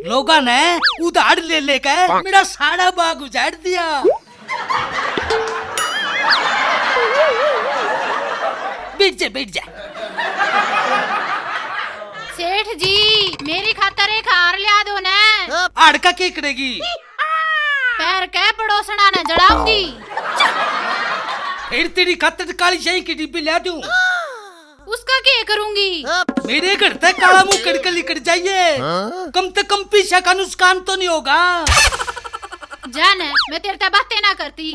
लोगों ने उधार ले लेकर मेरा सारा बाग उजाड़ दिया। बैठ जा। सेठ जी मेरी खातर एक हार लिया दो ना। हाड़ का क्या करेगी? पैर के पड़ोसना ने जड़ाऊंगी। फिर तेरी खातर काली शाही की डिब्बी ला दूं। उसका क्या करूंगी? मेरे घर तक काला मुंह करके लेकर जाइए। कम से कम पीछे का नुकसान तो नहीं होगा। जान मैं तेरे से बातें ना करती।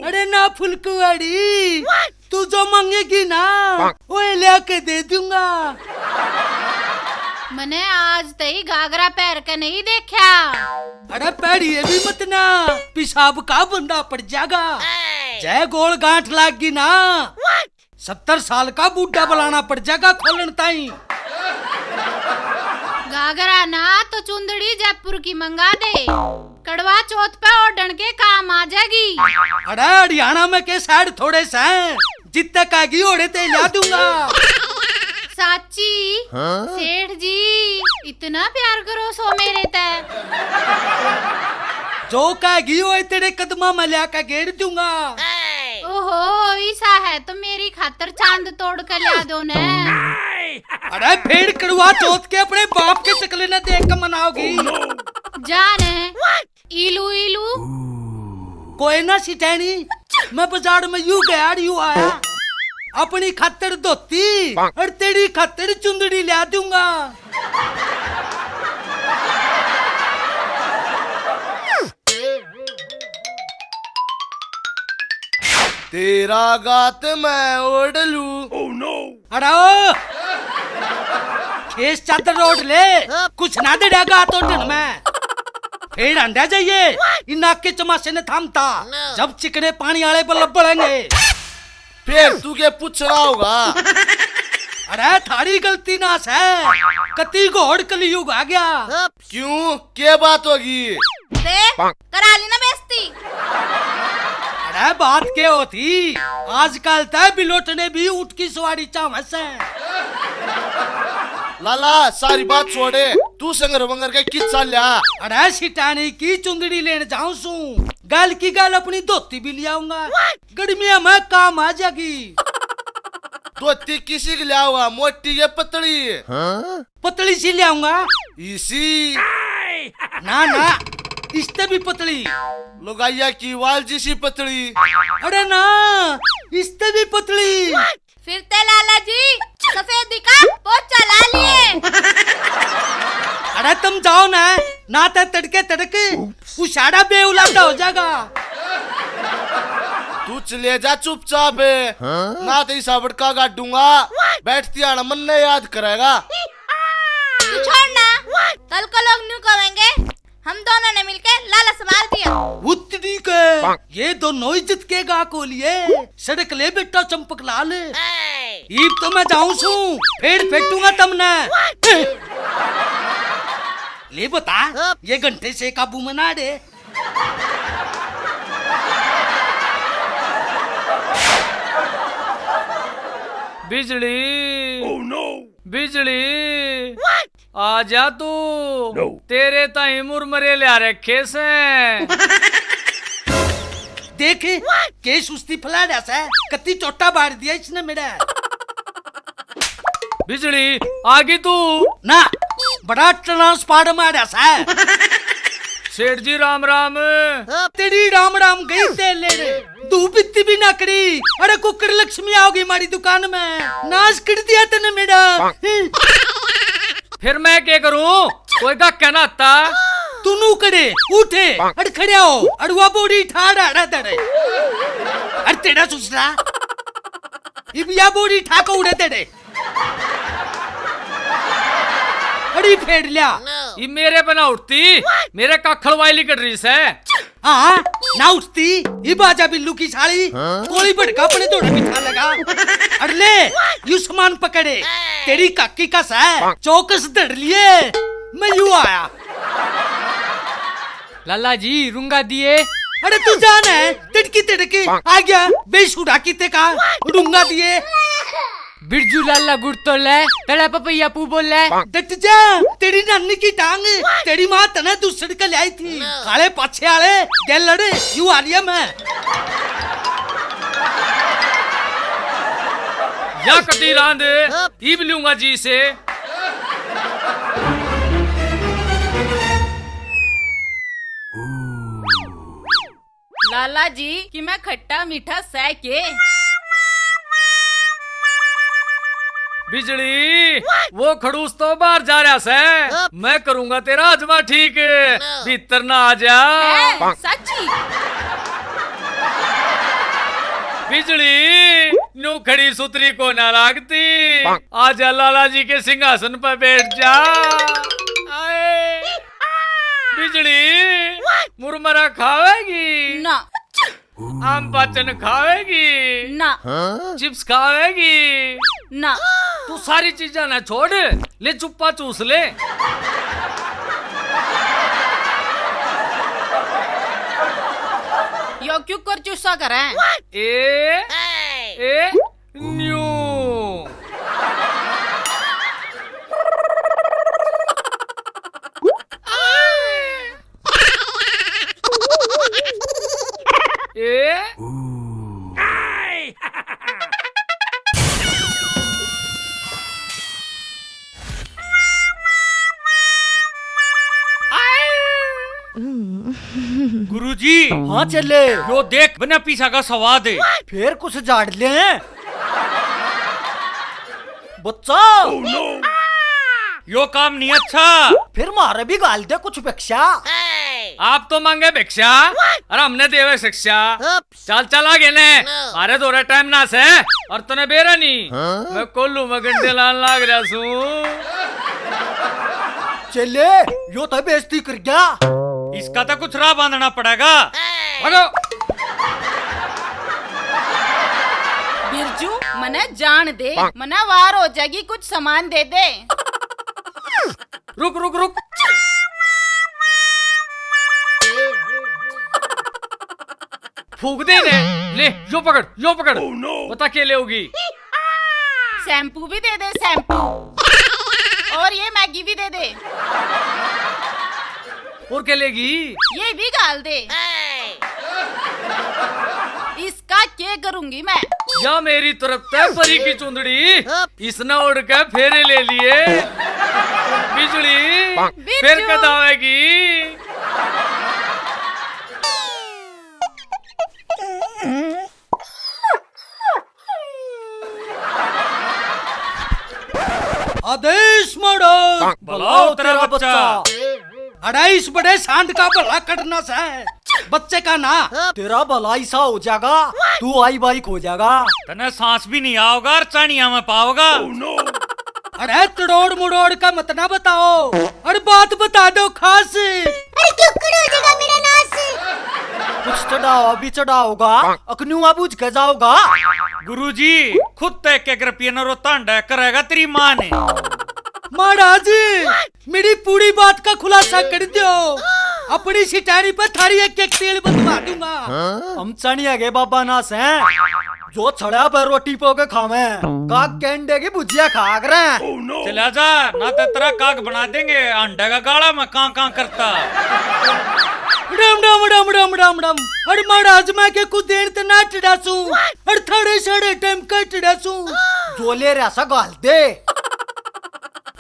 अरे ना फुलकुआड़ी, तू जो मांगेगी ना वो ले के दे दूंगा। मैंने आज तई घाघरा पैर के नहीं देखा। अरे पैड़िए भी मत ना, पेशाब का बंदा पड़ जाएगा। जय गोल गांठ लागी ना 70 साल का बूढ़ा बुलाना पड़ जाएगा खोलन ताई। घाघरा ना तो चुंदड़ी जयपुर की मंगा दे। कड़वा चौथ पे ओढ़न के काम आ जाएगी। अरे हरियाणा में के साइड थोड़े से जितने कागी ओढ़े ते ला दूंगा। साची सेठ जी इतना प्यार करो सो मेरे ते। जो कागी वो तेरे कदमा में ला के घेर दूंगा। ओहो ऐसा है तो मेरी खातर चांद तोड़ कर ला दो ना। अरे फिर कड़वा चौथ के अपने बाप के शकले न देख कर मनाओगी। जान इलू इलू कोई ना सिटैनी, मैं बाजार में यूं गया यूं आया। अपनी खातर धोती और तेरी खातर चुंदड़ी ला दूंगा। तेरा गात मैं ओढ़ लूं। अरे खेस चादर ओढ़ ले, कुछ ना दे डागा तो में। फिर अंडा जाइए इन नाक के चमासे ने थामता जब चिकने पानी वाले बल्लभ बढ़ेंगे। फिर तू के पूछना होगा। अरे थारी गलती ना है, कती घोड़ कलयुग आ गया। क्यों क्या बात होगी? करा ली ना बेइज्जती। अरे बात क्या होती, आजकल तय बिलोटने भी ऊँट की सवारी चाहे से। लाला सारी बात छोड़े, तू संगर वंगर के किस्सा लिया। अरे सिटानी की चुंदड़ी लेने जाऊं सू, गाल की गाल अपनी धोती भी ले आऊंगा। गर्मिया में काम आ जाएगी। धोती किसी के लिया हुआ, मोटी या पतली? पतली सी ले आऊंगा। इसी ना ना इससे भी पतली। लुगाइया की वाल जैसी पतली। अरे ना इससे भी पतली। फिर ते लाला जी सफेदी का पोछा ला लिए। अरे तुम जाओ ना तो तड़के तड़के उशाड़ा बेउलादा हो जाएगा। तू चले जा चुपचाप, ना तो इसा बड़का गाड़ूंगा। बैठती आना मन ने याद करेगा। तू छोड़ना, कल को लोग न्यू कहेंगे हम दोनों ने मिलकर लाला संभाल दिया। उतनी के ये दोनों इज्जत के गा को लिए सड़क ले बेटा चंपक लाल। ईब तो मैं जाऊं सू, फिर फेंकूंगा तुमने। ले बता ये घंटे से काबू में ना दे। बिजली बिजली आजा तू। तेरे ताई मुरमरे लिया रखे से। देख के सुस्ती फैला रहा है, कत्ती चोटा बार दिया इसने मेरा। बिजली आगी तू ना बड़ा ट्रांसफार्मर मारा है। सेठ जी राम राम। तेरी राम राम गई तेल ले रे, धूप इतनी भी ना करी। अरे कुकर लक्ष्मी आओगी हमारी दुकान में, नाश कर दिया तेने मेरा। फिर मैं क्या करूं? कोई का कहना आता तू नू करे उठे अड़ खड़े हो अड़ुआ बोड़ी ठाड़ आड़ा तेरे। अरे तेरा सुसरा इबिया बोड़ी ठाको उड़े तेरे। अड़ी फेड़ लिया। ये मेरे पे ना उठती, मेरे काखड़ वाली कट रही से। हाँ ना उठती, ये बाजा बिल्लू की साड़ी कोई भड़का अपने थोड़ा बिठा लगा। अड़ले यू सामान पकड़े, तेरी काकी का सा चौकस दड़ लिए मैं यू आया। लाला जी रुंगा दिए। अरे तू जान है तिड़की तिड़की आ गया बेशुरा की ते का रुंगा दिए। बिरजू लाला गुड़ तो ले तेरा पपैया पू बोल ले। डट जा, तेरी नानी की टांग, तेरी माँ तने दूसरी के लाई थी। काले पाछे आले गैल लड़े यू आ रिया मैं। या कटी रांदे ईब लूंगा जी से। लाला जी कि मैं खट्टा मीठा सह के। बिजली वो खड़ूस तो बाहर जा रहा से, मैं करूंगा तेरा आजमा ठीक, भीतर ना आ जा। सच्ची बिजली न्यू खड़ी सुतरी को ना लागती, आजा लाला जी के सिंहासन पर बैठ जा। आए बिजली मुरमरा खावेगी ना, आम पाचन खावेगी ना, चिप्स खावेगी ना। तू सारी चीजें ना छोड़, ले चुप्पा चूस ले। यो क्यों कर चूसा करें? ए न्यू गुरुजी। हाँ चले, यो देख बना पीसा का स्वाद है। फिर कुछ झाड़ ले बच्चा। यो काम नहीं अच्छा। फिर मारे भी गाल दे कुछ भिक्षा। आप तो मांगे भिक्षा और हमने देवे शिक्षा। चल चल आगे ने, अरे दो टाइम ना से और तने बेरा नहीं। मैं कोल्लू में घंटे लान लाग रहा हूँ। चले यो तो बेइज्जती कर गया। इसका तो कुछ राह बांधना पड़ेगा। भागो। बिरजू मने जान दे, मना वार हो जाएगी, कुछ सामान दे दे। रुक रुक रुक, फूक दे ने। ले यो पकड़ यो पकड़। बता क्या ले होगी? शैम्पू भी दे दे, शैम्पू। और ये मैगी भी दे दे। और क्या लेगी? ये भी गाल दे। इसका क्या करूंगी मैं? या मेरी तरफ से परी की चुंदड़ी, इसने उड़ के फेरे ले लिए। बिजली फिर कदावेगी। आदेश मरो बुलाओ तेरा बच्चा। 28 बड़े सांड का भला कटना सा है। बच्चे का ना तेरा भला ऐसा हो जाएगा, तू आई बाइक हो जाएगा। तने सांस भी नहीं आओगा और चाणिया में पाओगा। अरे तड़ोड़ मुड़ोड़ का मत ना बताओ, अरे बात बता दो खास। अरे क्यों हो जाएगा मेरा नास? कुछ चढ़ावा भी चढ़ाओगा, अकन्युआ बुझ के जाओगा। गुरुजी खुद तय के रुपये न रोतांडा करेगा तेरी माँ ने। महाराज मेरी पूरी बात का खुलासा कर दो, अपनी सिटारी पर थारी एक एक तेल बदवा दूंगा। हम चढ़िया के बाबा नास हैं, जो छड़ा पर रोटी पोके खावे, काक कैंडे की भुजिया खा रहे। चला जा ना तो तेरा काक बना देंगे, अंडा का गाड़ा में कां करता। राम राम राम राम राम राम। अरे महाराज मैं के कुछ देर तक ना टिड़ासू, अरे थोड़े साढ़े टाइम का टिड़ासू। जो ले रहा सा गाल दे।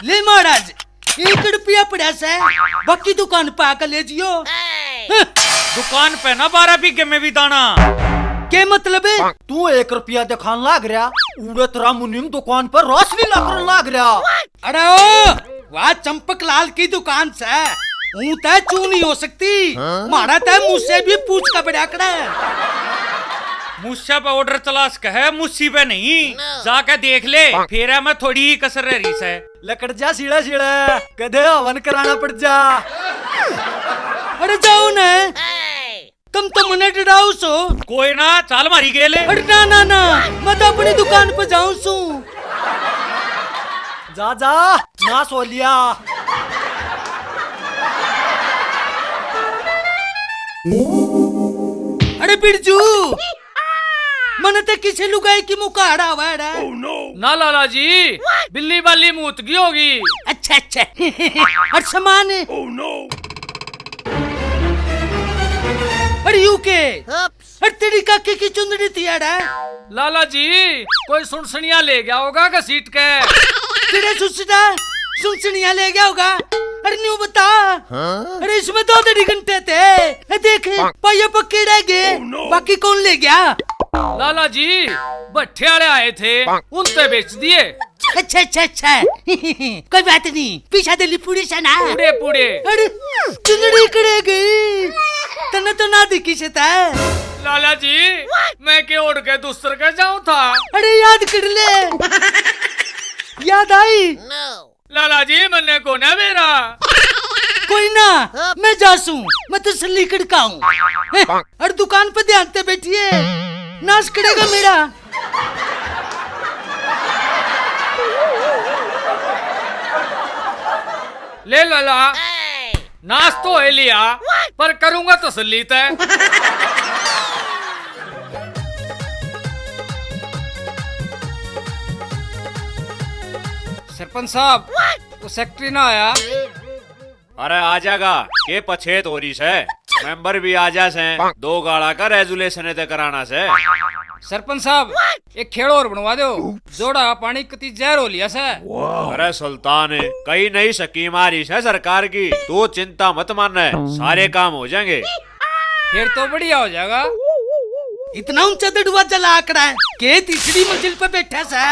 ले महाराज 1 रुपया पड़ा से, बाकी दुकान पे आकर ले जियो। दुकान पे ना 12 बीघे में भी दाना। क्या मतलब है? तू 1 रुपया दिखान लाग रहा, उड़े तेरा मुनिम दुकान पर रोशनी लगने लाग रहा। अरे ओ वह चंपक लाल की दुकान से ऊँ तय चू नहीं हो सकती। मारा तय मुझसे भी पूछ का बड़ाकड़ा है। मुझसे पे ऑर्डर तलाश कहे, मुझसी पे नहीं। जाके देख ले, फेरा में थोड़ी ही कसर रही है। लकड़ जा सीढ़ा सीढ़ा, कदे हवन कराना पड़ जा। अरे जाओ ना, तुम तो मने डराओ सो। कोई ना चाल मारी गेले। अरे ना ना ना, मैं तो अपनी दुकान पर जाऊं सू। जा जा ना सो लिया। अरे बिरजू मन ते किसी लुगाई की मुकाड़ा हुआ है। ना लाला जी, बिल्ली बाली मूतगी होगी। अच्छा अच्छा और सामान अरे यूके अरे तेरी काकी की चुंदड़ी थी यार। लाला जी, कोई सुनसनिया ले गया होगा घसीट के। तेरे सुनसनिया ले गया होगा। अरे न्यू बता। अरे इसमें 2 घंटे थे। देख पाया पक्के रह गए। बाकी कौन ले गया? लाला जी, भट्ठे वाले आए थे, उनसे बेच दिए। अच्छा अच्छा अच्छा कोई बात नहीं। पीछा दिल्ली पूरी सना पूरे पूरे। अरे चुंदड़ी करे गई तने तो ना दिखी से था। लाला जी, मैं के उड़ के दूसर के जाऊं था। अरे याद कर ले। याद आई? लाला जी, मैंने को ना मेरा। कोई ना, मैं जासू। मैं तो सली कड़काऊं। और दुकान पे ध्यान से बैठिए, नाश करेगा मेरा। ले लाला, नाश तो है लिया, पर करूंगा तसल्ली तय। सरपंच साहब, वो सेक्रेटरी ना आया? अरे आ जाएगा के पछेत हो रही से। मेंबर भी आ जा से। 2 गाड़ा का रेजुलेशन ते कराना से। सरपंच साहब, एक खेड़ और बनवा दो। जोड़ा पानी कती जहर हो लिया से। अरे सुल्तान, कई नई स्कीम आ रही है सरकार की, तू चिंता मत मानना, सारे काम हो जाएंगे। फिर तो बढ़िया हो जाएगा। इतना ऊंचा दड़ुआ जला आकड़ा है के तीसरी मंजिल पे बैठा सा।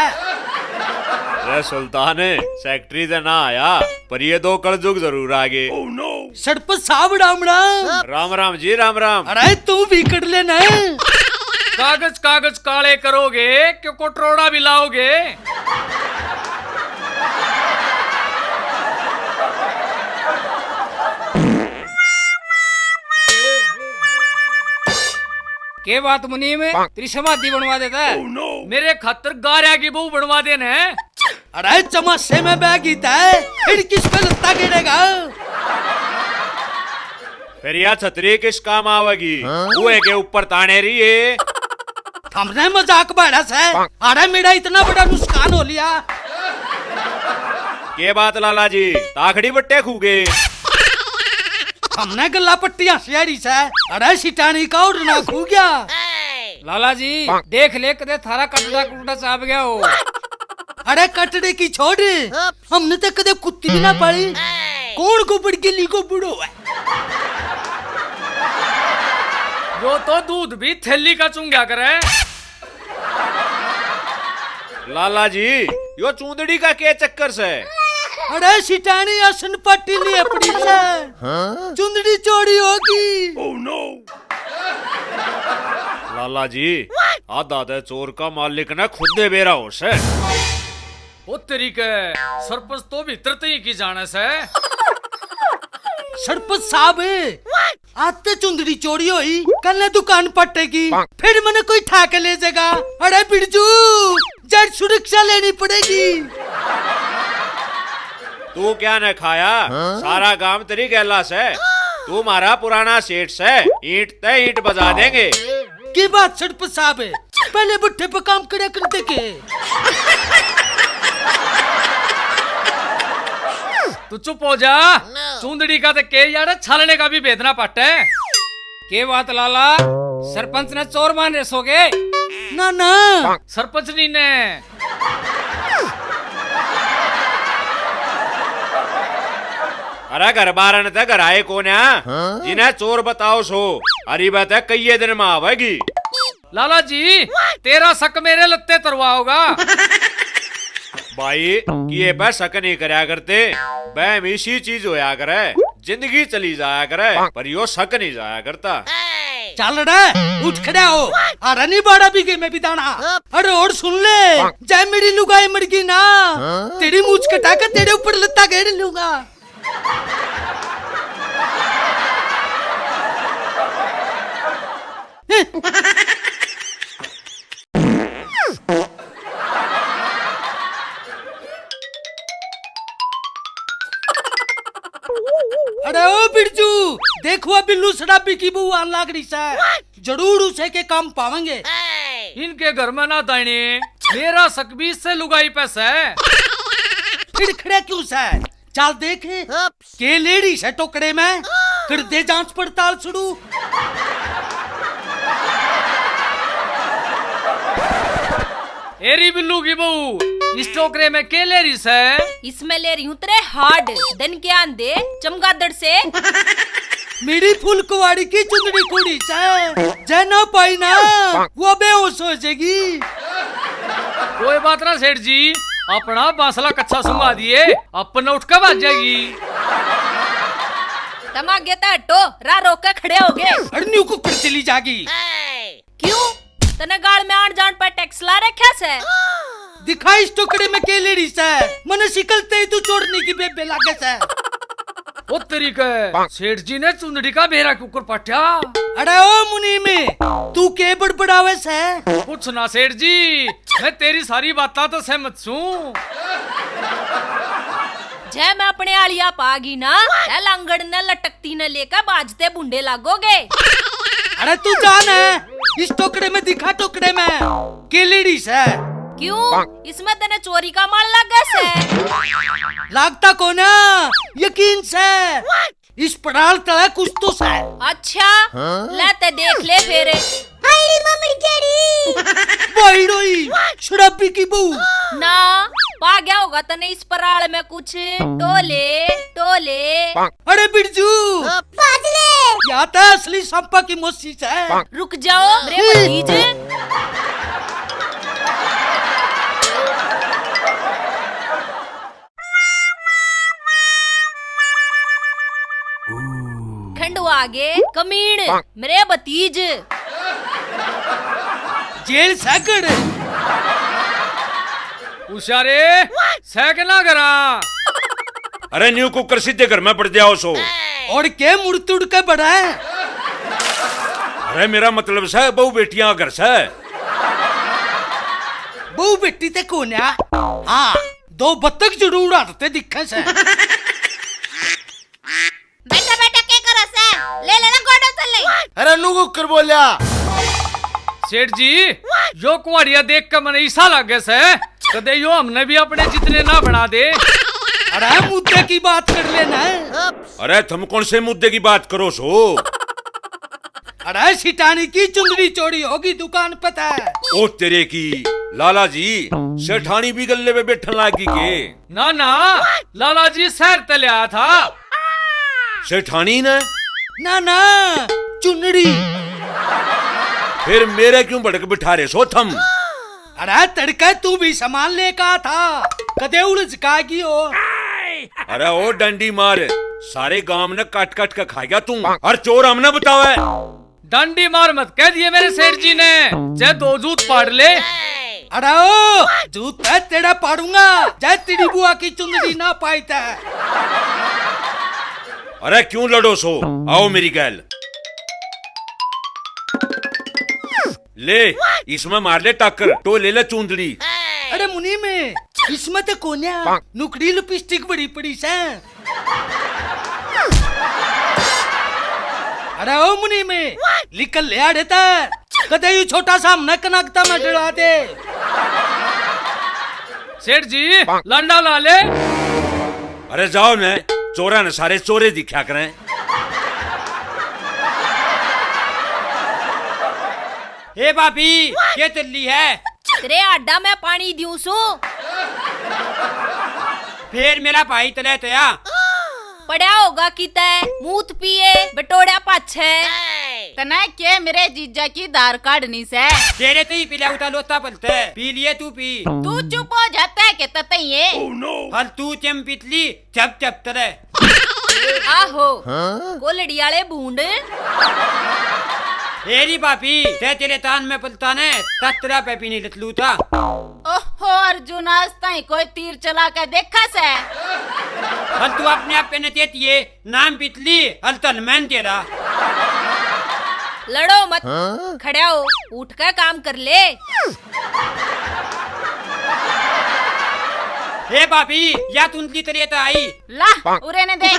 अरे सुल्तान, सेक्रेटरी तो ना आया, पर ये 2 कलजुग जरूर आ गए। सरपंच साहब राम राम। राम राम जी, राम राम। अरे तू भी कर लेना। कागज कागज काले करोगे कि कोटरोड़ा भी लाओगे? के बात मुनीम, तेरी समाधि बनवा देता है। मेरे खातर गारिया की बहू बनवा देने। अरे चमासे में बैगीता है, फिर किस पे लत्ता गिरेगा? फिर यह छतरी किस काम आवेगी? कुएं के ऊपर ताने रही है। हमने मजाक बाड़ा से। अरे मेरा इतना बड़ा नुकसान हो लिया। के बात लाला जी, ताखड़ी बट्टे खूगे। हमने गला पट्टियां सियाड़ी से। अरे सिटानी का उड़ना खू गया। लाला जी, देख ले कदे थारा कटड़ा कुटड़ा चाप गया हो। अरे कटड़े की छोड़, हमने तो कदे कुत्ती भी ना पाली। कौन गोबर गिल्ली को बुढ़ो है। जो तो दूध भी थैली का चुंग्या करे। लाला जी, यो चूंदड़ी का के चक्कर से? अरे सिटानी आसन पट्टी लिए पड़ी से। चुंदड़ी चोरी होगी। लाला जी, आधा दे चोर का मालिक ने खुद दे बेरा हो से। वो तरीके सरपंच तो भीतर तई की जानस है। सरपंच साहब, आते चुंदड़ी चोरी हुई, कल ने दुकान पटेगी, फिर मैंने कोई ठाक ले जाएगा। अरे बिरजू, जड़ सुरक्षा लेनी पड़ेगी। तू क्या न खाया? सारा काम तेरी गैला से। तू मारा पुराना सेठ से, ईंट ते ईंट बजा देंगे। की बात सरपंच साहब, पहले भट्ठे पे काम करे करते के। तू चुप हो जा। चूंदड़ी का तो के यार छालने का भी भेदना पट है। के बात लाला, सरपंच ने चोर मान रसोगे? ना ना, सरपंच नी ने। अरे घर बारन ते घर आए कौन है? जिन्हें चोर बताओ सो। अरे बात है कई दिन में आवेगी। लाला जी, तेरा शक मेरे लत्ते तरवा होगा। भाई किए पे शक नहीं करया करते। वह इसी चीज होया करे, जिंदगी चली जाया करे, पर यो शक नहीं जाया करता। चल रे, उठ खड़ा हो। अरे नहीं बाड़ा बीघे में भी दाना। अरे और सुन ले, चाहे मेरी लुगाई मर गई ना, तेरी मूछ कटा कर तेरे ऊपर लत्ता घेर लूंगा। अरे ओ बिरजू, देखो बिल्लू शराबी की बहू आन लाग रही है। जरूर उसे के काम पावेंगे। इनके घर में ना दाने मेरा शक भी इससे लुगाई पैसा है। फिर खड़े क्यों से? चल देख के लेडी से टोकरे में कर दे जांच पड़ताल शुरू। एरी बिल्लू की बहू इस टोकरे में के ले रही है? इसमें ले रही हूँ तेरे हार्ड धन ज्ञान दे चमगादड़ से। मेरी फुल कुवाड़ी की चुंदड़ी कुड़ी से जना पाई ना वो बेहोश हो जाएगी। कोई बात ना सेठ जी, अपना बांसला कच्चा सुंगा दिए अपन उठ कर भाग जाएगी। तमागे हटो रा रोक के खड़े हो गए। अड़न्यू को कर चली जागी। क्यों तने गाल में आन जान पर टैक्स ला रखा से? दिखाई इस टुकड़े में के लेडी से मन शिकलते ही तू छोड़ने की बेबे लागे से। वो तरीके सेठ जी ने चुंदड़ी का बेरा कुकर पट्या। अरे ओ मुनी में तू के बड़बड़ावे से? कुछ ना सेठ जी, मैं तेरी सारी बातें तो सहमत हूँ। जय मैं अपने आलिया पागी ना लांगड़ ने लटकती न लेकर बाजते बुंडे लागोगे। अरे तू जान है इस टोकरे में दिखा टोकरे में के लेडी से। क्यों इसमें तने चोरी का माल लगा से? लागता को ना यकीन से इस पड़ाल तला कुछ तो से। अच्छा ले ते देख ले फेरे। हाय मम्मी केड़ी बाइडोई शराबी की बहू ना पा गया होगा तने इस पराल में कुछ टोले टोले। अरे बिरजू बादले या तो असली संपा की मौसी से। रुक जाओ मेरे भतीजे। खंडवा आगे कमीण मेरे भतीज जेल सगड़ उशारे सैक ना करा। अरे न्यू कुकर सीधे घर में पड़ जाओ सो। और के मुड़ तुड़ के बढ़ा है। अरे मेरा मतलब से बहु बेटियां घर से। बहू बेटी ते कोन्या हाँ दो बत्तख जरूर आते दिखे से। बेटा बेटा के कर से ले लेना गोडो चल ले। अरे नु कुकर बोलिया। सेठ जी यो कुआड़िया देख कर मैंने ईसा लगे से कदे यो हमने भी अपने जितने ना बना दे। अरे मुद्दे की बात कर लेना। अरे तुम कौन से मुद्दे की बात करो सो? अरे सिटानी की चुंदड़ी चोरी होगी दुकान पता है। ओ तेरे की लाला जी सेठानी भी गले में बैठन लागी के? ना ना लाला जी शहर तले आया था। सेठानी ने? ना ना चुंदड़ी। फिर मेरे क्यों भड़क बिठा रहे सो थम? अरे तड़का तू भी सामान लेकर था कदे उलझ कागी हो। अरे ओ डंडी मार सारे गांव ने काट काट के खा गया तू और चोर हमने बतावा। डंडी मार मत कह दिए मेरे सेठ जी ने, चाहे दो जूत पाड़ ले। अरे ओ जूता तेरा पाड़ूंगा चाहे तेरी बुआ की चुंदड़ी ना पाई था। अरे क्यों लड़ो सो? आओ मेरी गैल ले इसमें मार ले टक्कर तो ले ले चुंदड़ी। अरे मुनी में इसमें तो कोन्या नुकड़ी लिपस्टिक बड़ी पड़ी से। अरे ओ मुनी में निकल ले आ देता कदे यू छोटा सा हमने कनकता में डरा दे। सेठ जी लंडा ला ले। अरे जाओ ने चोरा ने सारे चोरे दिखा करें। हे भाभी ये तिल्ली है। तेरे आडा में पानी दूं सू। फिर मेरा भाई तले तया पड़ा होगा कि तय मूत पिए बटोड़ा पाछे। तना के मेरे जीजा की धार काटनी से। तेरे तो ही पिला उता लोता पलते पी लिए तू पी। तू चुप हो जाता है के ततई है। हल तू चम पितली चप चप तरे। आहो कोलड़ी वाले बूंद। हेरी बापी ते तेरे तान में पलता ने ततरा पे पीनी लतलू था। ओहो अर्जुन आज ताई कोई तीर चला के देखा से। हल तू अपने आप पे नतेतिए नाम पितली हल तन मैन तेरा। लड़ो मत खड़े हो उठ कर काम कर ले। हे बापी या तुंतली तेरे तो आई ला उरे ने दे।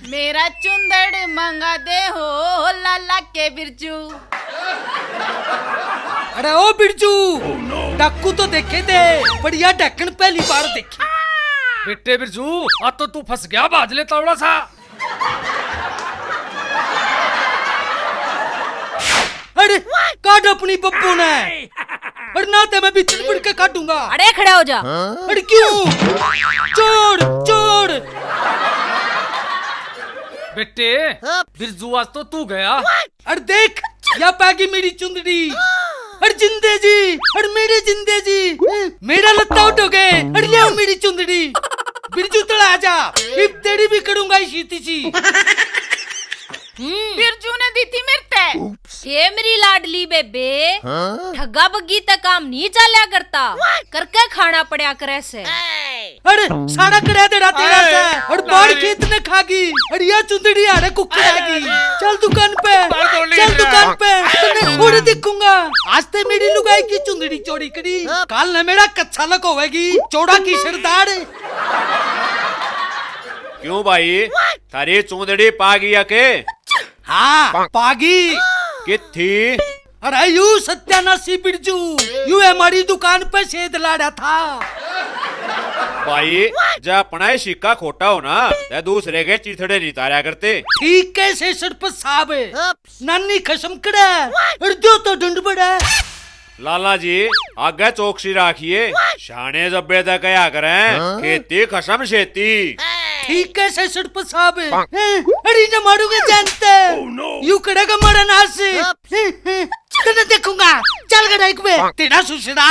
मेरा चुंदड़ मंगा दे हो लाला के बिरजू। अरे ओ बिरजू डाकू तो देखे थे बढ़िया ढक्कन पहली बार देखी। बेटे बिरजू अब तो तू फंस गया बाजले तवड़ा सा। अरे काट अपनी बब्बू ने। अरे ना ते मैं बिचड़ पड़ के काटूंगा। अरे खड़ा हो जा। अरे क्यों? छोड़ छोड़। बेटे बिरजू आज तो तू गया। अरे देख या पैगी मेरी चुंदड़ी। अरे जिंदे जी, अरे मेरे जिंदे जी, मेरा लत्ता उठोगे। अरे ले मेरी चुंदड़ी। बिरजू तड़ा आजा, इब तेरी भी करूंगा इसी तीसी। बिरजू ने दी थी मेरे ते। ये मेरी लाडली बेबे ठगा बग्गी तक काम नहीं चलिया करता, करके खाना पड़ा करे से। अरे सारा कड़ा तेरा तेरा सा। और बाढ़ खेत ने खागी। अरे या चुंदड़ी आड़े कुकड़ागी। चल दुकान पे, चल दुकान पे, तुमने थोड़ी दिखूंगा। आज ते मेरी लुगाई की चुंदड़ी चोरी करी, काल ने मेरा कच्चा लक होवेगी चौड़ा की सरदार। क्यों भाई थारी चूंदड़ी पागी के? हाँ पागी। कि थी? अरे यू सत्यानाशी बिरजू, यू हमारी दुकान पे सेध लाड़ा था। भाई जब अपना ही सिक्का खोटा हो ना तो दूसरे के चिथड़े नहीं तारा करते। ठीक कैसे सरपंच साहब नानी खसम कड़ा। और जो तो ढूंढ बड़ा। लाला जी आगे चौकसी राखिए, शाने जब्बे तक क्या करें, खेती खसम खेती। ठीक कैसे सरपंच साहब अरे न मारूंगे जानते। यू करेगा मरा नाश से। तेरे देखूंगा चल गड़ा एक बे तेरा सुसड़ा।